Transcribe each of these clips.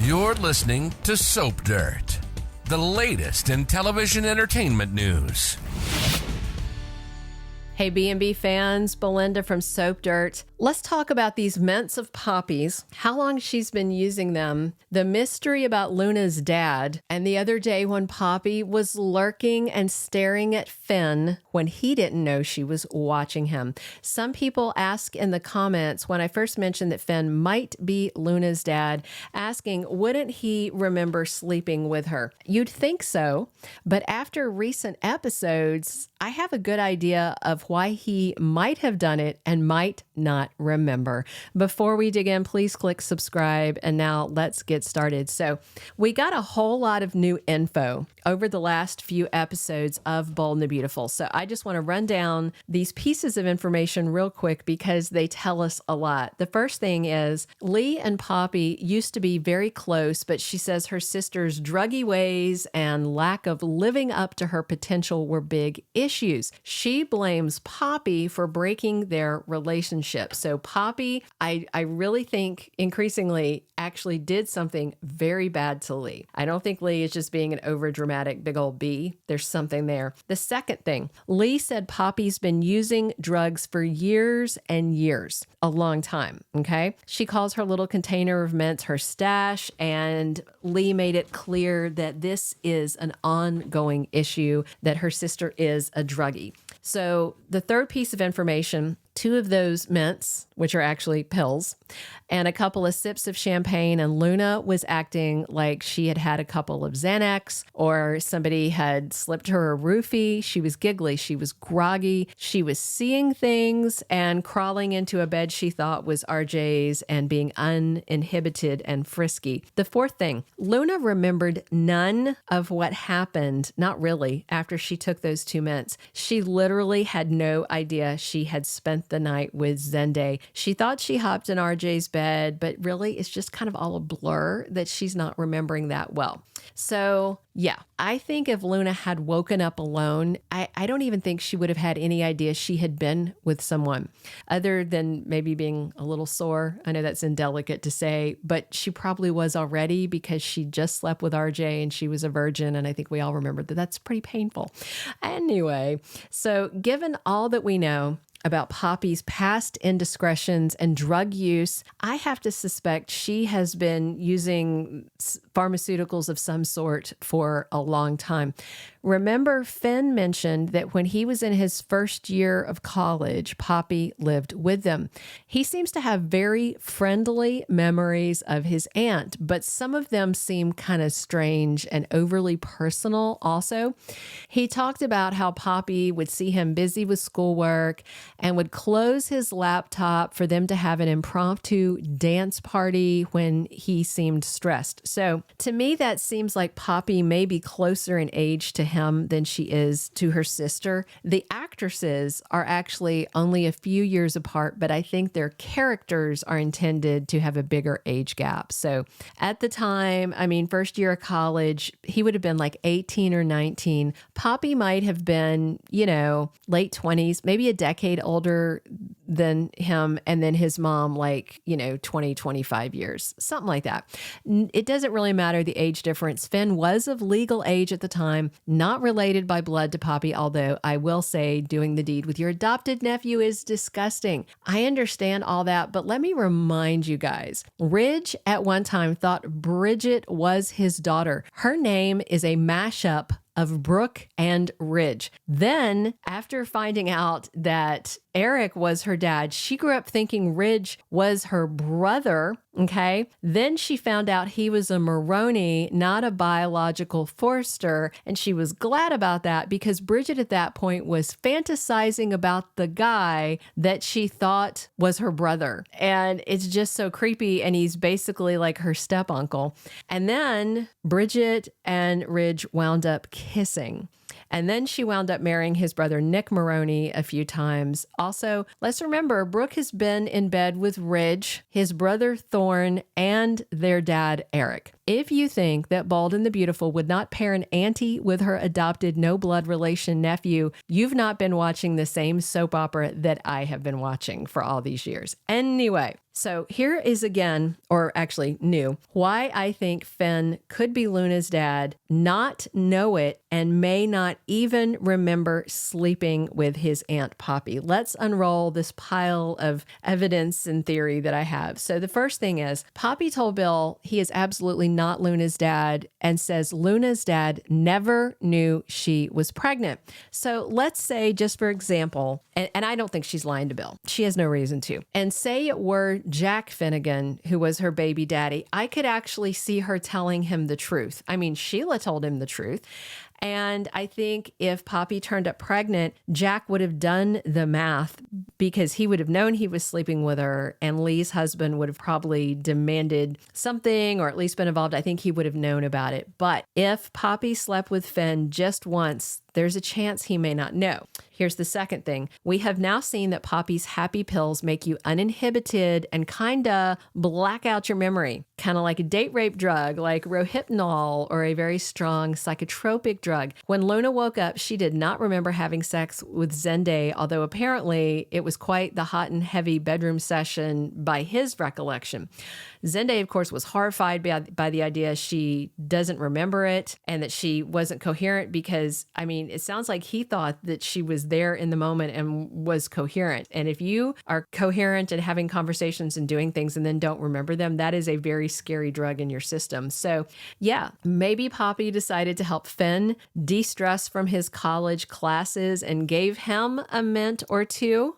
You're listening to Soap Dirt, the latest in television entertainment news. Hey, B&B fans, Belinda from Soap Dirt. Let's talk about these mints of poppies, how long she's been using them, the mystery about Luna's dad, and the other day when Poppy was lurking and staring at Finn when he didn't know she was watching him. Some people ask in the comments when I first mentioned that Finn might be Luna's dad, asking, wouldn't he remember sleeping with her? You'd think so, but after recent episodes, I have a good idea of why he might have done it and might not remember. Before we dig in, please click subscribe. And now let's get started. So we got a whole lot of new info over the last few episodes of Bold and the Beautiful. So I just want to run down these pieces of information real quick because they tell us a lot. The first thing is Lee and Poppy used to be very close, but she says her sister's druggy ways and lack of living up to her potential were big issues. She blames Poppy for breaking their relationship. So Poppy, I really think increasingly actually did something very bad to Lee. I don't think Lee is just being an overdramatic big old B. There's something there. The second thing, Lee said Poppy's been using drugs for years and years, a long time, okay? She calls her little container of mints her stash, and Lee made it clear that this is an ongoing issue, that her sister is a druggie. So the third piece of information, 2 of those mints, which are actually pills, and a couple of sips of champagne, and Luna was acting like she had had a couple of Xanax or somebody had slipped her a roofie. She was giggly. She was groggy. She was seeing things and crawling into a bed she thought was RJ's and being uninhibited and frisky. The fourth thing, Luna remembered none of what happened, not really, after she took those 2 mints. She literally had no idea she had spent the night with Zende. She thought she hopped in RJ's bed, but really it's just kind of all a blur that she's not remembering that well. So yeah, I think if Luna had woken up alone, I don't even think she would have had any idea she had been with someone other than maybe being a little sore. I know that's indelicate to say, but she probably was already because she just slept with RJ and she was a virgin. And I think we all remember that that's pretty painful. Anyway, so given all that we know about Poppy's past indiscretions and drug use, I have to suspect she has been using pharmaceuticals of some sort for a long time. Remember, Finn mentioned that when he was in his first year of college, Poppy lived with them. He seems to have very friendly memories of his aunt, but some of them seem kind of strange and overly personal also. He talked about how Poppy would see him busy with schoolwork and would close his laptop for them to have an impromptu dance party when he seemed stressed. So to me, that seems like Poppy may be closer in age to him than she is to her sister. The actresses are actually only a few years apart, but I think their characters are intended to have a bigger age gap. So at the time, first year of college, he would have been like 18 or 19. Poppy might have been, late 20s, maybe a decade older than him, and then his mom 20, 25 years, something like that. It doesn't really matter the age difference. Finn was of legal age at the time, not related by blood to Poppy, although I will say doing the deed with your adopted nephew is disgusting. I understand all that, but let me remind you guys, Ridge at one time thought Bridget was his daughter. Her name is a mashup of Brooke and Ridge. Then, after finding out that Eric was her dad, she grew up thinking Ridge was her brother, okay? Then she found out he was a Maroney, not a biological Forrester, and she was glad about that because Bridget at that point was fantasizing about the guy that she thought was her brother. And it's just so creepy, and he's basically like her step-uncle. And then Bridget and Ridge wound up kissing. And then she wound up marrying his brother, Nick Maroney, a few times. Also, let's remember, Brooke has been in bed with Ridge, his brother, Thorne, and their dad, Eric. If you think that Bald and the Beautiful would not pair an auntie with her adopted no-blood relation nephew, you've not been watching the same soap opera that I have been watching for all these years. Anyway, so here is again, or actually new, why I think Finn could be Luna's dad, not know it, and may not even remember sleeping with his Aunt Poppy. Let's unroll this pile of evidence and theory that I have. So the first thing is, Poppy told Bill he is absolutely not Luna's dad and says Luna's dad never knew she was pregnant. So let's say, just for example, and I don't think she's lying to Bill. She has no reason to. And say it were Jack Finnegan, who was her baby daddy, I could actually see her telling him the truth. I mean, Sheila told him the truth. And I think if Poppy turned up pregnant, Jack would have done the math because he would have known he was sleeping with her, and Lee's husband would have probably demanded something or at least been involved. I think he would have known about it. But if Poppy slept with Finn just once, there's a chance he may not know. Here's the second thing. We have now seen that Poppy's happy pills make you uninhibited and kinda black out your memory, kind of like a date rape drug like Rohypnol or a very strong psychotropic drug. When Luna woke up, she did not remember having sex with Zende, although apparently it was quite the hot and heavy bedroom session by his recollection. Zende, of course, was horrified by the idea she doesn't remember it and that she wasn't coherent because, I mean, it sounds like he thought that she was there in the moment and was coherent. And if you are coherent and having conversations and doing things and then don't remember them, that is a very scary drug in your system. So yeah, maybe Poppy decided to help Finn de-stress from his college classes and gave him a mint or two,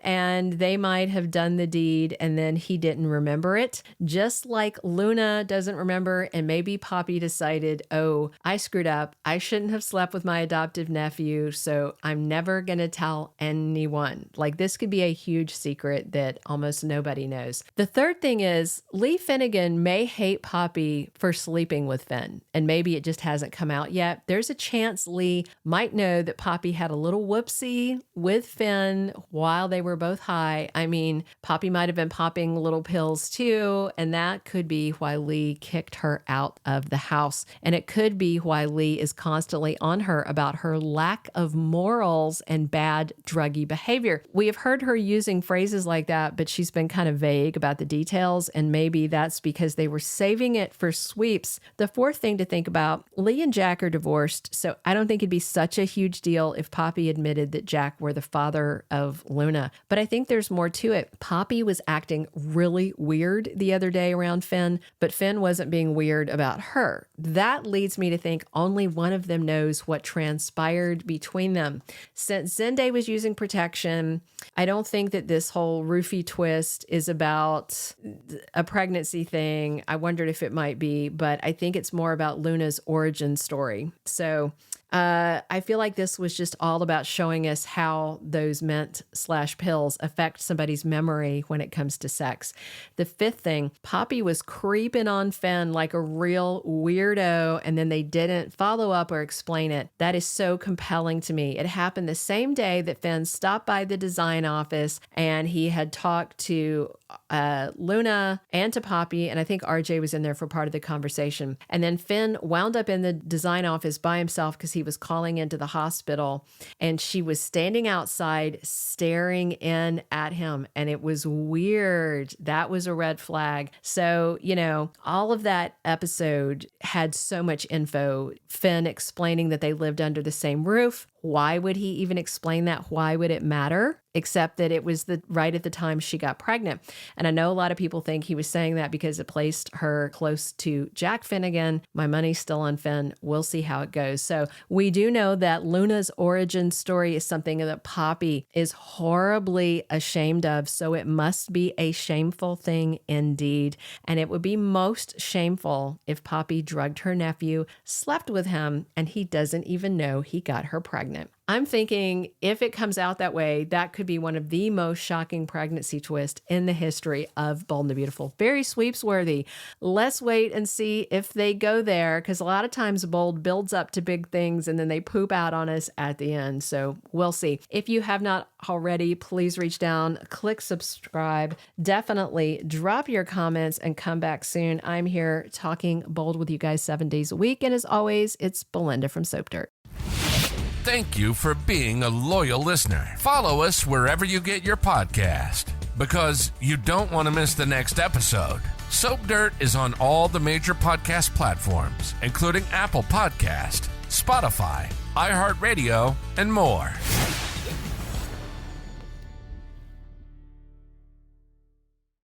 and they might have done the deed and then he didn't remember it. Just like Luna doesn't remember, and maybe Poppy decided, oh, I screwed up. I shouldn't have slept with my adoptive nephew, so I'm never going to tell anyone. Like, this could be a huge secret that almost nobody knows. The third thing is, Lee Finnegan may hate Poppy for sleeping with Finn, and maybe it just hasn't come out yet. There's a chance Lee might know that Poppy had a little whoopsie with Finn while they were both high. I mean, Poppy might have been popping little pills too, and that could be why Lee kicked her out of the house. And it could be why Lee is constantly on her about her lack of morals and bad druggy behavior. We have heard her using phrases like that, but she's been kind of vague about the details, and maybe that's because they were saving it for sweeps. The fourth thing to think about, Lee and Jack are divorced, so I don't think it'd be such a huge deal if Poppy admitted that Jack were the father of Luna. But I think there's more to it. Poppy was acting really weird the other day around Finn, but Finn wasn't being weird about her. That leads me to think only one of them knows what transpired between them. Since Zende was using protection, I don't think that this whole roofie twist is about a pregnancy thing. I wondered if it might be, but I think it's more about Luna's origin story. So I feel like this was just all about showing us how those mint/pills affect somebody's memory when it comes to sex. The fifth thing, Poppy was creeping on Finn like a real weirdo, and then they didn't follow up or explain it. That is so compelling to me. It happened the same day that Finn stopped by the design office and he had talked to Luna and to Poppy, and I think RJ was in there for part of the conversation. And then Finn wound up in the design office by himself because he was calling into the hospital, and she was standing outside staring in at him, and it was weird. That was a red flag. So, all of that episode had so much info. Finn explaining that they lived under the same roof. Why would he even explain that? Why would it matter? Except that it was right at the time she got pregnant. And I know a lot of people think he was saying that because it placed her close to Jack Finnegan. My money's still on Finn. We'll see how it goes. So we do know that Luna's origin story is something that Poppy is horribly ashamed of. So it must be a shameful thing indeed. And it would be most shameful if Poppy drugged her nephew, slept with him, and he doesn't even know he got her pregnant. pregnant. I'm thinking if it comes out that way, that could be one of the most shocking pregnancy twists in the history of Bold and the Beautiful. Very sweeps-worthy. Let's wait and see if they go there, because a lot of times Bold builds up to big things and then they poop out on us at the end. So we'll see. If you have not already, please reach down, click subscribe. Definitely drop your comments and come back soon. I'm here talking Bold with you guys 7 days a week. And as always, it's Belinda from Soap Dirt. Thank you for being a loyal listener. Follow us wherever you get your podcast, because you don't want to miss the next episode. Soap Dirt is on all the major podcast platforms, including Apple Podcast, Spotify, iHeartRadio, and more.